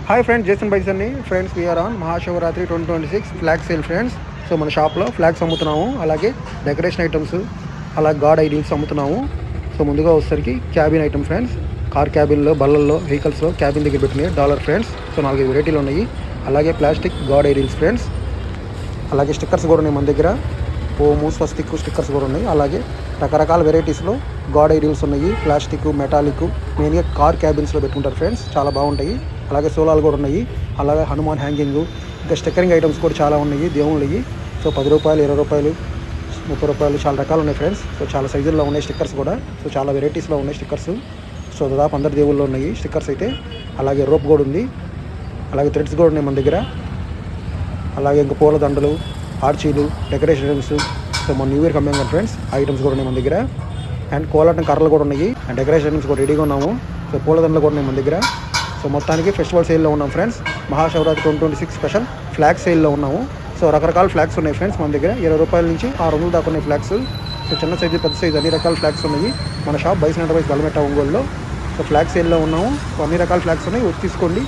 Hi friends, Jason bikes అండి. Friends, we are on Mahashivratri 2026 flag sale friends. So మన షాప్లో flags అమ్ముతున్నాము, అలాగే డెకరేషన్ ఐటమ్స్, అలాగే గాడ్ ఐడియల్స్ అమ్ముతున్నాము. సో ముందుగా వచ్చేసరికి క్యాబిన్ ఐటమ్ ఫ్రెండ్స్. కార్ క్యాబిన్లో, బల్లల్లో, వెహికల్స్లో క్యాబిన్ దగ్గర పెట్టినాయి డాలర్ ఫ్రెండ్స్. సో 4 వెరైటీలు ఉన్నాయి. అలాగే ప్లాస్టిక్ గాడ్ ఐడియల్స్ ఫ్రెండ్స్. అలాగే స్టిక్కర్స్ కూడా ఉన్నాయి మన దగ్గర. ఓము, స్వస్తిక్ స్టిక్కర్స్ కూడా ఉన్నాయి. అలాగే రకరకాల వెరైటీస్లో గాడ్ ఐడియల్స్ ఉన్నాయి. ప్లాస్టిక్, మెటాలిక్, మెయిన్గా కార్ క్యాబిన్స్లో పెట్టుకుంటారు ఫ్రెండ్స్, చాలా బాగుంటాయి. అలాగే సోలాలు కూడా ఉన్నాయి. అలాగే హనుమాన్ హ్యాంగింగ్, ఇంకా స్టిక్కరింగ్ ఐటమ్స్ కూడా చాలా ఉన్నాయి దేవుళ్ళవి. సో 10 రూపాయలు, 20 రూపాయలు, 30 రూపాయలు, చాలా రకాలు ఉన్నాయి ఫ్రెండ్స్. సో చాలా సైజుల్లో ఉన్నాయి స్టిక్కర్స్ కూడా. సో చాలా వెరైటీస్లో ఉన్నాయి స్టిక్కర్స్. సో దాదాపు అందరి దేవుళ్ళు ఉన్నాయి స్టిక్కర్స్ అయితే. అలాగే రోప్ కూడా ఉంది. అలాగే థ్రెడ్స్ కూడా ఉన్నాయి మన దగ్గర. అలాగే ఇంకా పూల దండలు, ఆర్చీలు, డెకరేషన్ ఐటమ్స్. సో మన న్యూ ఇయర్కి అమ్మాం కదా ఫ్రెండ్స్, ఆ ఐటమ్స్ కూడా ఉన్నాయి మన దగ్గర. అండ్ కోలాటం కర్రలు కూడా ఉన్నాయి. అండ్ డెకరేషన్ ఐటమ్స్ కూడా రెడీగా ఉన్నాము. సో పూల దండలు కూడా ఉన్నాయి మన దగ్గర. సో మొత్తానికి ఫెస్టివల్ సేల్లో ఉన్నాం ఫ్రెండ్స్. మహాశివరాత్రి 2026 స్పెషల్ ఫ్లాగ్ సేల్లో ఉన్నాము. సో రకరకాల ఫ్లాగ్స్ ఉన్నాయి ఫ్రెండ్స్ మన దగ్గర. 20 రూపాయల నుంచి 600 దాకా ఉన్నాయి ఫ్లాగ్స్. సో చిన్న సైజు, పెద్ద సైజు, అన్ని రకాల ఫ్లాగ్స్ ఉన్నాయి మన షాప్ బైసన్ ఎంటర్ప్రైజ్ బలమెట్ట ఒంగోలులో. సో ఫ్లాగ్ సేల్లో ఉన్నాము. సో అన్ని రకాల ఫ్లాగ్స్ ఉన్నాయి, వచ్చి తీసుకోండి.